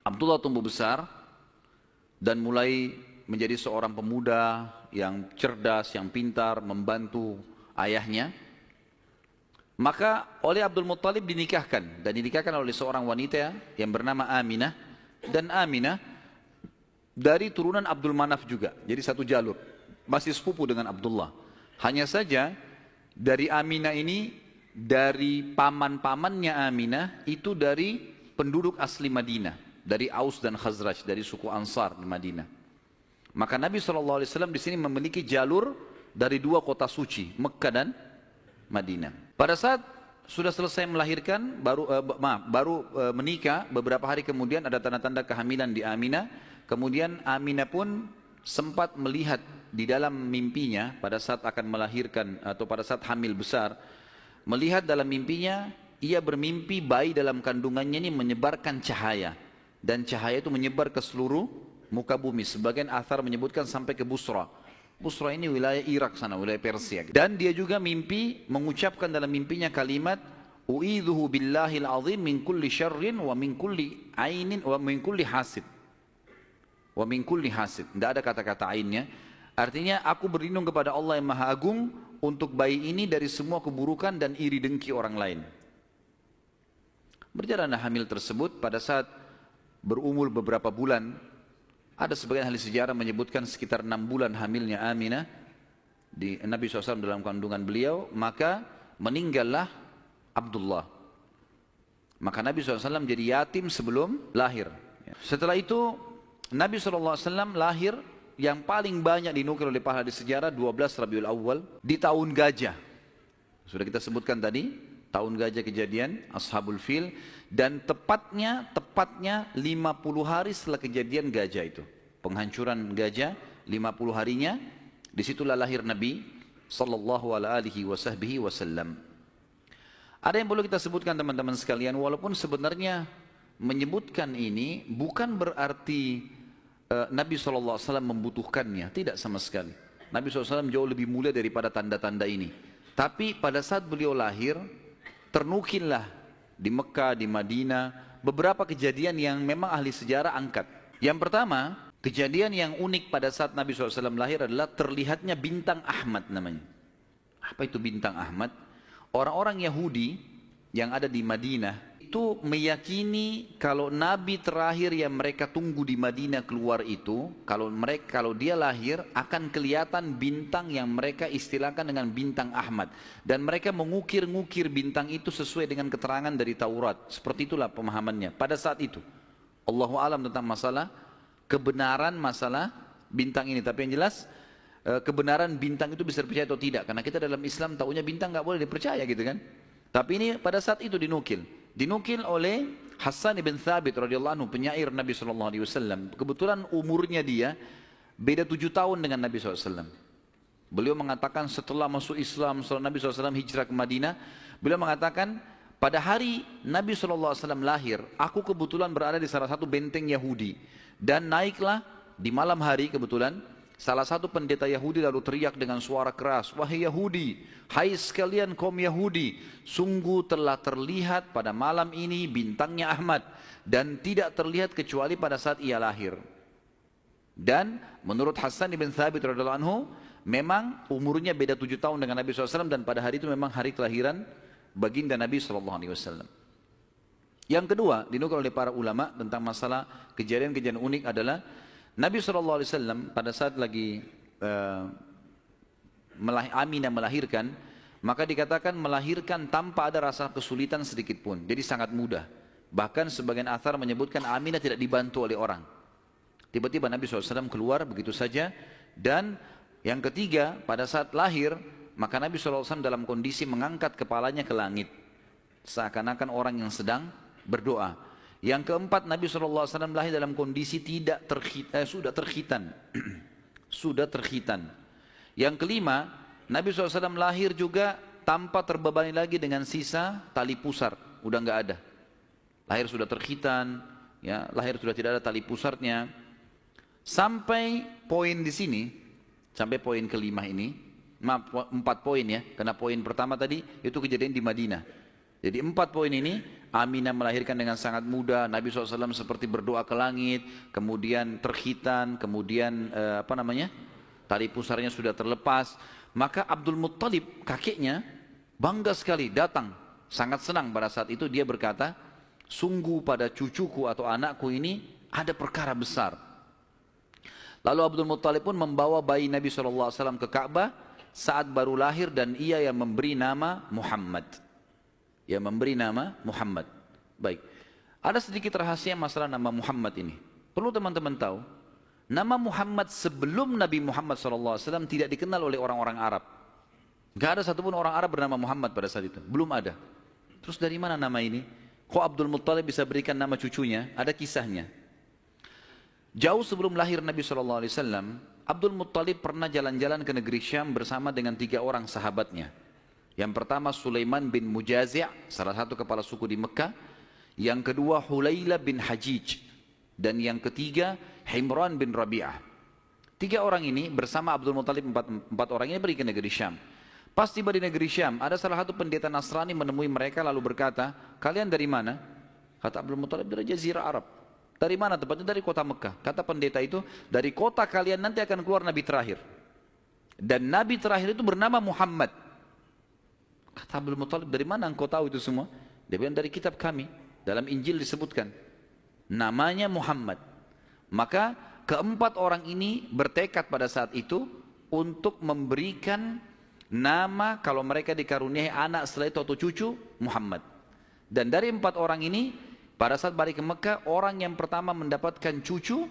Abdullah tumbuh besar dan mulai menjadi seorang pemuda yang cerdas, yang pintar, membantu ayahnya. Maka oleh Abdul Muttalib dinikahkan, dan dinikahkan oleh seorang wanita yang bernama Aminah. Dan Aminah dari turunan Abdul Manaf juga, jadi satu jalur, masih sepupu dengan Abdullah. Hanya saja dari Aminah ini, dari paman-pamannya Aminah itu dari penduduk asli Madinah, dari Aus dan Khazraj, dari suku Ansar di Madinah. Maka Nabi SAW di sini memiliki jalur dari dua kota suci, Mekkah dan Madinah. Pada saat sudah selesai melahirkan, baru menikah, beberapa hari kemudian ada tanda-tanda kehamilan di Aminah. Kemudian Aminah pun sempat melihat di dalam mimpinya pada saat akan melahirkan atau pada saat hamil besar, melihat dalam mimpinya ia bermimpi bayi dalam kandungannya ini menyebarkan cahaya, dan cahaya itu menyebar ke seluruh muka bumi. Sebagian athar menyebutkan sampai ke Busra. Busra ini wilayah Irak sana, wilayah Persia. Dan dia juga mimpi mengucapkan dalam mimpinya kalimat u'idzuhu billahil azim min kulli syarrin wa min kulli ainin wa min kulli hasid. Wa min kulli hasid. Tidak ada kata-kata ainnya. Artinya aku berlindung kepada Allah yang Maha Agung untuk bayi ini dari semua keburukan dan iri dengki orang lain. Berjalanlah hamil tersebut. Pada saat berumur beberapa bulan, ada sebagian ahli sejarah menyebutkan sekitar 6 bulan hamilnya Aminah di Nabi SAW dalam kandungan beliau, maka meninggallah Abdullah. Maka Nabi SAW jadi yatim sebelum lahir. Setelah itu Nabi SAW lahir, yang paling banyak dinukil oleh para ahli sejarah 12 Rabiul Awal di tahun gajah. Sudah kita sebutkan tadi, tahun gajah kejadian Ashabul Fil, dan tepatnya 50 hari setelah kejadian gajah itu, penghancuran gajah, 50 harinya disitulah lahir Nabi sallallahu alaihi wasallam. Ada yang perlu kita sebutkan teman-teman sekalian, walaupun sebenarnya menyebutkan ini bukan berarti Nabi SAW membutuhkannya, tidak sama sekali. Nabi SAW jauh lebih mulia daripada tanda-tanda ini. Tapi pada saat beliau lahir, ternukillah di Mekah, di Madinah, beberapa kejadian yang memang ahli sejarah angkat. Yang pertama, kejadian yang unik pada saat Nabi SAW lahir adalah terlihatnya bintang Ahmad namanya. Apa itu bintang Ahmad? Orang-orang Yahudi yang ada di Madinah itu meyakini kalau Nabi terakhir yang mereka tunggu di Madinah keluar itu, kalau dia lahir akan kelihatan bintang yang mereka istilahkan dengan bintang Ahmad, dan mereka mengukir-ngukir bintang itu sesuai dengan keterangan dari Taurat. Seperti itulah pemahamannya pada saat itu. Allahu a'lam tentang masalah kebenaran masalah bintang ini, tapi yang jelas kebenaran bintang itu bisa dipercaya atau tidak, karena kita dalam Islam taunya bintang nggak boleh dipercaya gitu kan. Tapi ini pada saat itu dinukil oleh Hassan ibn Thabit radhiyallahu anhu, penyair Nabi SAW. Kebetulan umurnya dia beda 7 tahun dengan Nabi SAW. Beliau mengatakan setelah masuk Islam, setelah Nabi SAW hijrah ke Madinah, beliau mengatakan pada hari Nabi SAW lahir, aku kebetulan berada di salah satu benteng Yahudi, dan naiklah di malam hari kebetulan salah satu pendeta Yahudi lalu teriak dengan suara keras, wahai Yahudi, hai sekalian kaum Yahudi, sungguh telah terlihat pada malam ini bintangnya Ahmad, dan tidak terlihat kecuali pada saat ia lahir. Dan menurut Hassan ibn Thabit radhiyallahu anhu, memang umurnya beda 7 tahun dengan Nabi SAW, dan pada hari itu memang hari kelahiran baginda Nabi SAW. Yang kedua dinukil oleh para ulama tentang masalah kejadian-kejadian unik adalah Nabi SAW pada saat lagi Aminah melahirkan, maka dikatakan melahirkan tanpa ada rasa kesulitan sedikit pun, jadi sangat mudah. Bahkan sebagian athar menyebutkan Aminah tidak dibantu oleh orang. Tiba-tiba Nabi SAW keluar begitu saja. Dan yang ketiga, pada saat lahir, maka Nabi SAW dalam kondisi mengangkat kepalanya ke langit, seakan-akan orang yang sedang berdoa. Yang keempat, Nabi SAW lahir dalam kondisi sudah terkhitan. Sudah terkhitan. Yang kelima, Nabi SAW lahir juga tanpa terbebani lagi dengan sisa tali pusar. Udah nggak ada. Lahir sudah terkhitan, ya, lahir sudah tidak ada tali pusarnya. Sampai poin di sini, sampai poin kelima ini, 4 poin ya, karena poin pertama tadi itu kejadian di Madinah. Jadi 4 poin ini Aminah melahirkan dengan sangat muda, Nabi SAW seperti berdoa ke langit, kemudian terkhitan, kemudian tali pusarnya sudah terlepas. Maka Abdul Muttalib kakeknya bangga sekali datang, sangat senang pada saat itu. Dia berkata, sungguh pada cucuku atau anakku ini ada perkara besar. Lalu Abdul Muttalib pun membawa bayi Nabi SAW ke Ka'bah saat baru lahir, dan ia yang memberi nama Muhammad. Yang memberi nama Muhammad. Baik, ada sedikit rahasia masalah nama Muhammad ini. Perlu teman-teman tahu, nama Muhammad sebelum Nabi Muhammad SAW tidak dikenal oleh orang-orang Arab. Gak ada satupun orang Arab bernama Muhammad pada saat itu, belum ada. Terus dari mana nama ini? Kok Abdul Muttalib bisa berikan nama cucunya? Ada kisahnya. Jauh sebelum lahir Nabi SAW, Abdul Muttalib pernah jalan-jalan ke negeri Syam bersama dengan 3 orang sahabatnya. Yang pertama Sulaiman bin Mujazi', salah satu kepala suku di Mekah. Yang kedua Hulayla bin Hajij. Dan yang ketiga Himran bin Rabi'ah. 3 orang ini bersama Abdul Muttalib, 4 orang ini pergi ke negeri Syam. Pas tiba di negeri Syam, ada salah satu pendeta Nasrani menemui mereka lalu berkata, kalian dari mana? Kata Abdul Muttalib, dari Jazirah Arab. Dari mana tempatnya? Dari kota Mekah. Kata pendeta itu, dari kota kalian nanti akan keluar Nabi terakhir. Dan Nabi terakhir itu bernama Muhammad. Kata Abdul Muttalib, dari mana engkau tahu itu semua? Dia bilang, dari kitab kami. Dalam Injil disebutkan. Namanya Muhammad. Maka keempat orang ini bertekad pada saat itu untuk memberikan nama kalau mereka dikaruniai anak setelah itu atau cucu, Muhammad. Dan dari 4 orang ini, pada saat balik ke Mekah, orang yang pertama mendapatkan cucu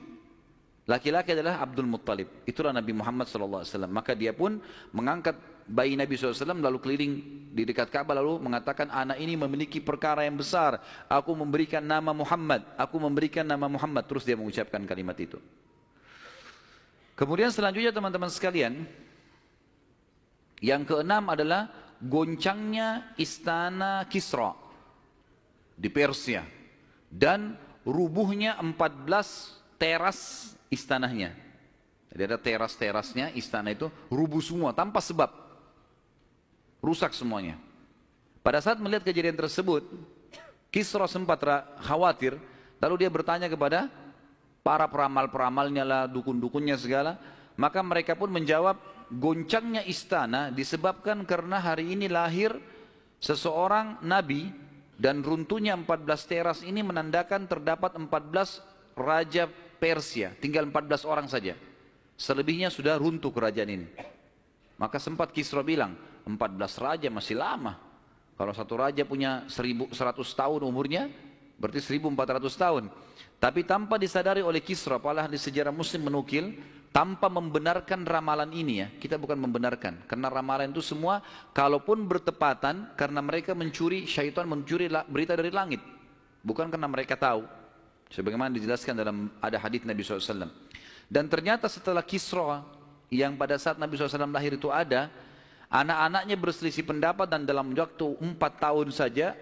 laki-laki adalah Abdul Muttalib. Itulah Nabi Muhammad SAW. Maka dia pun mengangkat bayi Nabi SAW lalu keliling di dekat Ka'bah lalu mengatakan, anak ini memiliki perkara yang besar. Aku memberikan nama Muhammad. Aku memberikan nama Muhammad. Terus dia mengucapkan kalimat itu. Kemudian selanjutnya teman-teman sekalian, yang keenam adalah goncangnya istana Kisra di Persia. Dan rubuhnya 14 teras istananya. Jadi ada teras-terasnya istana itu rubuh semua tanpa sebab, rusak semuanya. Pada saat melihat kejadian tersebut, Kisra sempat khawatir, lalu dia bertanya kepada para peramal-peramalnya lah, dukun-dukunnya segala. Maka mereka pun menjawab, goncangnya istana disebabkan karena hari ini lahir seseorang nabi, dan runtuhnya 14 teras ini menandakan terdapat 14 raja Persia, tinggal 14 orang saja. Selebihnya sudah runtuh kerajaan ini. Maka sempat Kisra bilang, 14 raja masih lama. Kalau satu raja punya 1100 tahun umurnya, berarti 1400 tahun. Tapi tanpa disadari oleh Kisra, para ahli sejarah muslim menukil, tanpa membenarkan ramalan ini ya, kita bukan membenarkan. Karena ramalan itu semua, kalaupun bertepatan, karena mereka mencuri, syaitan mencuri berita dari langit. Bukan karena mereka tahu. Sebagaimana dijelaskan dalam ada hadits Nabi SAW. Dan ternyata setelah Kisra yang pada saat Nabi SAW lahir itu ada, anak-anaknya berselisih pendapat dan dalam waktu 4 tahun saja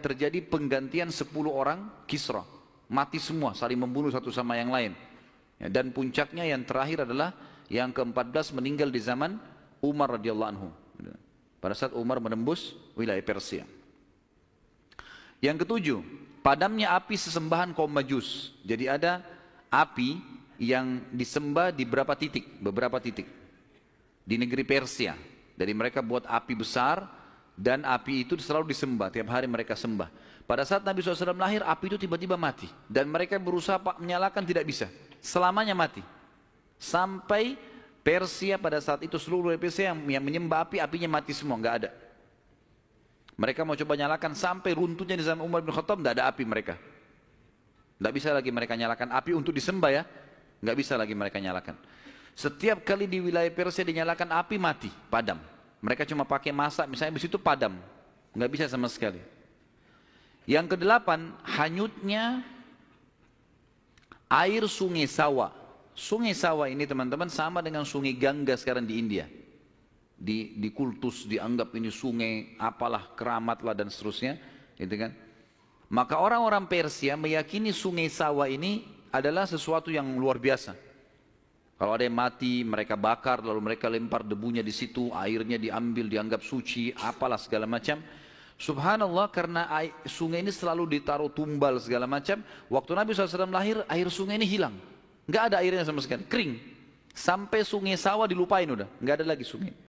terjadi penggantian 10 orang Kisra. Mati semua, saling membunuh satu sama yang lain. Ya, dan puncaknya yang terakhir adalah yang ke-14 meninggal di zaman Umar radhiyallahu anhu. Pada saat Umar menembus wilayah Persia. Yang ketujuh, padamnya api sesembahan kaum Majus. Jadi ada api yang disembah di beberapa titik di negeri Persia. Jadi mereka buat api besar dan api itu selalu disembah, tiap hari mereka sembah. Pada saat Nabi SAW lahir, api itu tiba-tiba mati dan mereka berusaha menyalakan, tidak bisa. Selamanya mati. Sampai Persia pada saat itu seluruh Persia yang menyembah api, apinya mati semua, nggak ada. Mereka mau coba nyalakan sampai runtuhnya di zaman Umar bin Khattab, nggak ada api mereka. Nggak bisa lagi mereka nyalakan api untuk disembah ya, nggak bisa lagi mereka nyalakan. Setiap kali di wilayah Persia dinyalakan api mati, padam. Mereka cuma pakai masak, misalnya di situ padam, nggak bisa sama sekali. Yang kedelapan, hanyutnya air sungai Sawa. Sungai Sawa ini teman-teman sama dengan sungai Gangga sekarang di India. Di kultus dianggap ini sungai apalah, keramat lah dan seterusnya, gitu kan. Maka orang-orang Persia meyakini sungai Sawa ini adalah sesuatu yang luar biasa. Kalau ada yang mati, mereka bakar, lalu mereka lempar debunya di situ, airnya diambil, dianggap suci, apalah segala macam. Subhanallah, karena sungai ini selalu ditaruh tumbal segala macam. Waktu Nabi SAW lahir, air sungai ini hilang. Nggak ada airnya sama sekali, kering. Sampai sungai sawah dilupain udah, nggak ada lagi sungai.